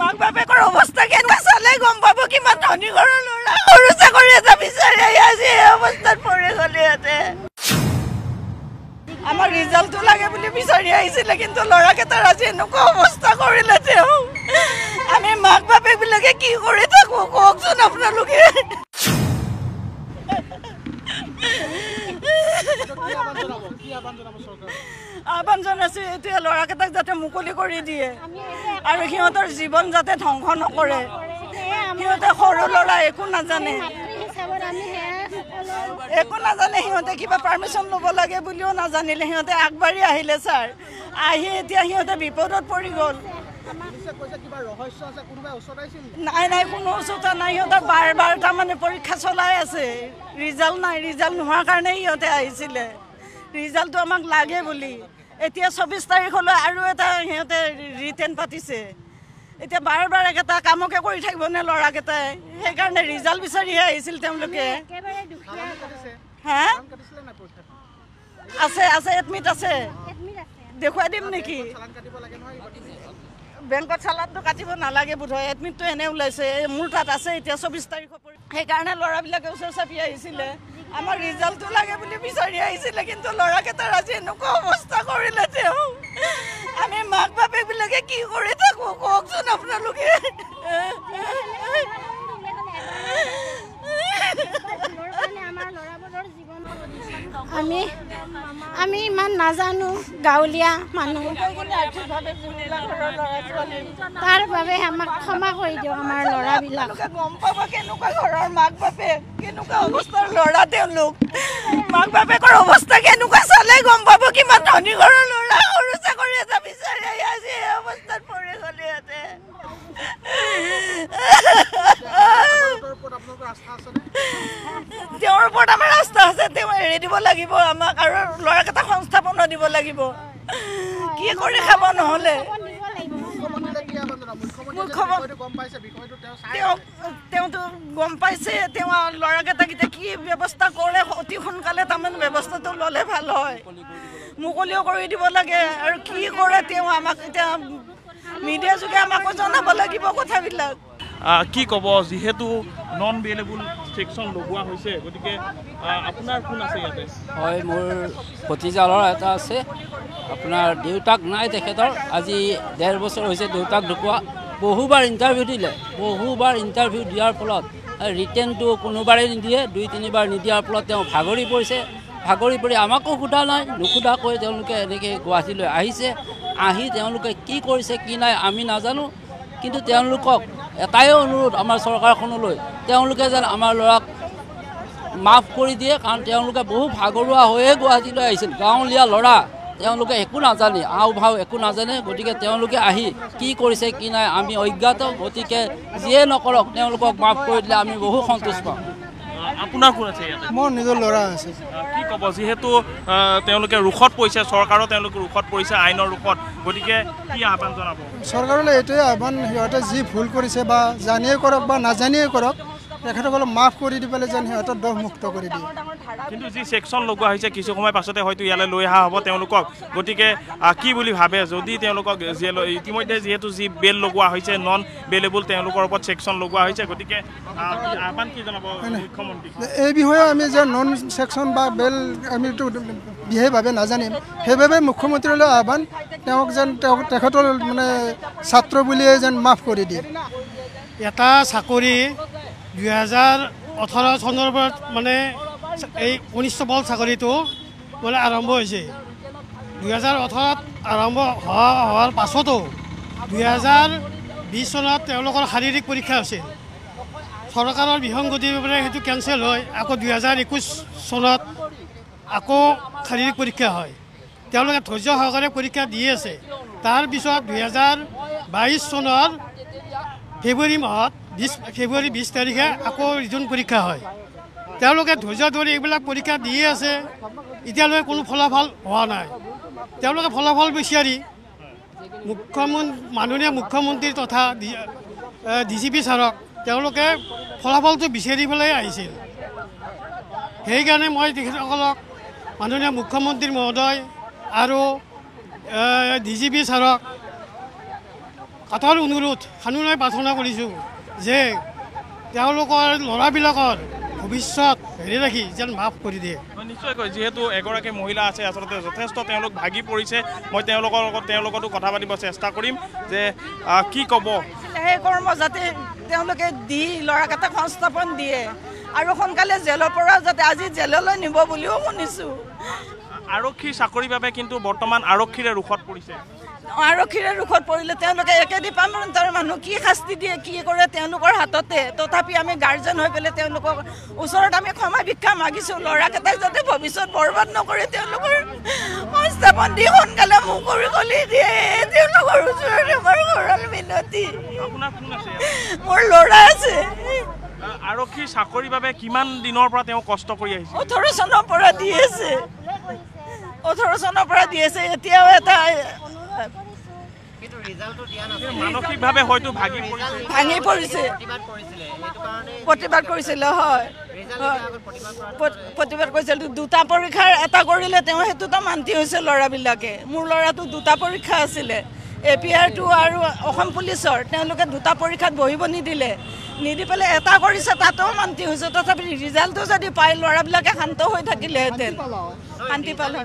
মাক বাপেকৰ অৱস্থা কেনেকুৱা চালে গম পাব কিমান ধনী ঘৰৰ ল'ৰা সৰু চাকৰি এটা বিচাৰি আজি এই অৱস্থাত পৰি গ'লে ইয়াতে আমাৰ ৰিজাল্টটো লাগে বুলি বিচাৰি আহিছিলে কিন্তু ল'ৰাকেইটাৰ আজি এনেকুৱা অৱস্থা কৰিলে তেওঁ আমি মাক বাপেকবিলাকে কি কৰি থাকোঁ কওকচোন আপোনালোকে আহ্বান জনাইছোঁ এতিয়া ল'ৰাকেইটাক যাতে মুকলি কৰি দিয়ে আৰু সিহঁতৰ জীৱন যাতে ধ্বংস নকৰে সিহঁতে সৰু ল'ৰা একো নাজানে সিহঁতে কিবা পাৰ্মিশ্যন ল'ব লাগে বুলিও নাজানিলে সিহঁতে আগবাঢ়ি আহিলে ছাৰ আহি এতিয়া সিহঁতে বিপদত পৰি গ'ল নাই কোনো ওচৰতা নাই সিহঁতে বাৰ তাৰমানে পৰীক্ষা চলাই আছে ৰিজাল্ট নাই ৰিজাল্ট নোহোৱাৰ কাৰণে সিহঁতে আহিছিলে ৰিজাল্টটো আমাক লাগে বুলি এতিয়া 24 তাৰিখলৈ আৰু এটা সিহঁতে ৰিটেন পাতিছে এতিয়া বাৰ একেটা কামকে কৰি থাকিবনে ল'ৰাকেইটাই সেইকাৰণে ৰিজাল্ট বিচাৰিহে আহিছিল তেওঁলোকে হা আছে এডমিট আছে দেখুৱাই দিম নেকি বেংকত চালানটো কাটিব নালাগে বোধহয় এডমিটটো এনে ওলাইছে মোৰ তাত আছে এতিয়া 24 তাৰিখৰ সেইকাৰণে ল'ৰাবিলাকে ওচৰ চাপি আহিছিলে আমাৰ ৰিজাল্টটো লাগে বুলি বিচাৰি আহিছিলে কিন্তু ল'ৰাকেইটাৰ আজি এনেকুৱা অৱস্থা কৰিলে তেওঁ আমি মাক বাপেকবিলাকে কি কৰি থাকোঁ কওকচোন আপোনালোকে আমি ইমান নাজানো গাঁৱলীয়া মানুহ তাৰ বাবে আমাক ক্ষমা কৰি দিওঁ আমাৰ ল'ৰাবিলাক গম পাব কেনেকুৱা ঘৰৰ মাক বাপেক কেনেকুৱা অৱস্থাৰ ল'ৰা তেওঁলোক মাক বাপেকৰ অৱস্থা কেনেকুৱা চালে গম পাব কিমান ধনী ঘৰৰ ল'ৰা সৰু চাকৰি এটা বিচাৰি আজি এই অৱস্থাত পৰি গ'লে ইয়াতে তেওঁৰ ওপৰত আমাৰ আস্থা আছে তেওঁ এৰি দিব লাগিব আমাক আৰু ল'ৰাকেইটা সংস্থাপন দিব লাগিব কি কৰি খাব নহ'লে তেওঁতো গম পাইছে তেওঁ ল'ৰাকেইটাকেইটা কি ব্যৱস্থা কৰে অতি সোনকালে তাৰমানে ব্যৱস্থাটো ল'লে ভাল হয় মুকলিও কৰি দিব লাগে আৰু কি কৰে তেওঁ আমাক এতিয়া মিডিয়া যোগে আমাকো জনাব লাগিব কথাবিলাক কি ক'ব যিহেতু নন এভেইলেবল সেকশন লগোৱা হৈছে গতিকে আপোনাৰ কোন আছে ইয়াতে হয় মোৰ ভতিজা ল'ৰা এটা আছে আপোনাৰ দেউতাক নাই তেখেতৰ আজি 1.5 বছৰ হৈছে দেউতাক ঢুকুৱা বহুবাৰ ইণ্টাৰভিউ দিলে বহুবাৰ ইণ্টাৰভিউ দিয়াৰ ফলত ৰিটেনটো কোনোবাৰে নিদিয়ে 2-3 বাৰ নিদিয়াৰ ফলত তেওঁ ভাগৰি পৰি আমাকো সোধা নাই নুসুধাকৈ তেওঁলোকে এনেকৈ গুৱাহাটীলৈ আহিছে আহি তেওঁলোকে কি কৰিছে কি নাই আমি নাজানো কিন্তু তেওঁলোকক এটাই অনুৰোধ আমাৰ চৰকাৰখনলৈ তেওঁলোকে যেন আমাৰ ল'ৰাক মাফ কৰি দিয়ে কাৰণ তেওঁলোকে বহু ভাগৰুৱা হৈয়ে গুৱাহাটীলৈ আহিছিল গাঁৱলীয়া ল'ৰা তেওঁলোকে একো নাজানে আও ভাও একো নাজানে গতিকে তেওঁলোকে আহি কি কৰিছে কি নাই আমি অজ্ঞাত গতিকে যিয়ে নকৰক তেওঁলোকক মাফ কৰি দিলে আমি বহু সন্তুষ্ট পাওঁ আপোনাৰ কোন আছে ইয়াতে মোৰ নিজৰ ল'ৰা আছে কি ক'ব যিহেতু তেওঁলোকে ৰুখত পৰিছে চৰকাৰো তেওঁলোকে ৰুখত পৰিছে আইনৰ ৰুখত গতিকে কি আহ্বান জনাব চৰকাৰলৈ এইটোৱে আহ্বান সিহঁতে যি ভুল কৰিছে বা জানিয়ে কৰক বা নাজানিয়ে কৰক তেখেতসকলক মাফ কৰি দি পেলাই যেন সিহঁতৰ দোষ মুক্ত কৰি দিয়ে কিন্তু যি সেকশন লগোৱা হৈছে কিছু সময় পাছতে হয়তো ইয়ালৈ লৈ অহা হ'ব তেওঁলোকক গতিকে কি বুলি ভাবে যদি তেওঁলোকক ইতিমধ্যে যিহেতু যি বেল লগোৱা হৈছে নন বেলেবল তেওঁলোকৰ ওপৰত সেকশন লগোৱা হৈছে গতিকে আহ্বান কি জনাব মুখ্যমন্ত্ৰী এই বিষয়ে আমি যে নন সেকশন বা বেল আমিতো বিশেষভাৱে নাজানিম সেইবাবে মুখ্যমন্ত্ৰীলৈ আহ্বান তেওঁক যেন তেখেতৰ মানে ছাত্ৰ বুলিয়ে যেন মাফ কৰি দিয়ে এটা চাকৰি 2018 চনৰ পৰা মানে এই 19 বল চাকৰিটো মানে আৰম্ভ হৈছে 2018ত আৰম্ভ হোৱাৰ পাছতো 2020 চনত তেওঁলোকৰ শাৰীৰিক পৰীক্ষা হৈছিল চৰকাৰৰ বিসংগতিৰ বাবে সেইটো কেঞ্চেল হয় আকৌ 2021 চনত আকৌ শাৰীৰিক পৰীক্ষা হয় তেওঁলোকে ধৈৰ্য সহকাৰে পৰীক্ষা দি আছে তাৰপিছত 2022 চনৰ ফেব্ৰুৱাৰী 20 তাৰিখে আকৌ ৰিজন পৰীক্ষা হয় তেওঁলোকে ধৈৰ্য ধৰি এইবিলাক পৰীক্ষা দিয়ে আছে এতিয়ালৈ কোনো ফলাফল হোৱা নাই তেওঁলোকে ফলাফল বিচাৰি মাননীয় মুখ্যমন্ত্ৰী তথা ডিজিপি ছাৰক তেওঁলোকে ফলাফলটো বিচাৰি পেলাই আহিছিল সেইকাৰণে মই তেখেতসকলক মাননীয় মুখ্যমন্ত্ৰী মহোদয় আৰু ডিজিপি ছাৰক কাটৰ অনুৰোধ সানুনয় প্ৰাৰ্থনা কৰিছোঁ যে তেওঁলোকৰ ল'ৰাবিলাকৰ ভৱিষ্যত হেৰি ৰাখি যেন মাফ কৰি দিয়ে। নিশ্চয়কৈ যিহেতু এগৰাকী মহিলা আছে আচলতে যথেষ্ট তেওঁলোক ভাগি পৰিছে মই তেওঁলোকৰ লগত তেওঁলোকতো কথা পাতিব চেষ্টা কৰিম যে কি ক'ব সেই কৰ্ম যাতে তেওঁলোকে দি ল'ৰাকেইটাক সংস্থাপন দিয়ে আৰু সোনকালে জেলৰ পৰা যাতে আজি জেললৈ নিব বুলিও শুনিছোঁ। আৰক্ষীৰ চাকৰিৰ বাবে কিন্তু বৰ্তমান আৰক্ষীৰে ৰোষত পৰিছে। আৰক্ষীৰে ৰোষত পৰিলে তেওঁলোকে একে ডিপাৰ্টমেণ্টৰ মানুহ কি শাস্তি দিয়ে কি কৰে তেওঁলোকৰ হাততে। তথাপি আমি গাৰ্জেন হৈ পেলাই তেওঁলোকৰ ওচৰত আমি ক্ষমা ভিক্ষা মাগিছোঁ ল'ৰাকেইটাক যাতে ভৱিষ্যত বৰবাদ নকৰে তেওঁলোকৰ সংস্থাপন দি সোনকালে মুকলি কৰি দিয়ে তেওঁলোকৰ ওচৰত আমাৰ ঘৰৰ মিনতি। আপোনাৰ কোন আছে? মোৰ ল'ৰা আছে। আৰক্ষীৰ চাকৰিৰ বাবে কিমান দিনৰ পৰা তেওঁ কষ্ট কৰি আহিছে? 18 চনৰ পৰা দি আছে 18 চনৰ পৰা দি আছে এতিয়াও এটা মানসিকভাৱে হয়তো ভাঙি পৰিছে প্ৰতিবাদ কৰিছিলে হয় প্ৰতিবাদ কৰিছিল। দুটা পৰীক্ষাৰ এটা কৰিলে তেওঁ সেইটোতো মান্তি হৈছে ল'ৰাবিলাকে। মোৰ ল'ৰাটো দুটা পৰীক্ষা আছিলে APR2 আৰু অসম পুলিচৰ তেওঁলোকে দুটা পৰীক্ষাত বহিব নিদিলে নিদি পেলাই এটা কৰিছে তাতেও মান্তি হৈছে। তথাপি ৰিজাল্টটো যদি পাই ল'ৰাবিলাকে শান্ত হৈ থাকিলেহেঁতেন শান্তি পালে।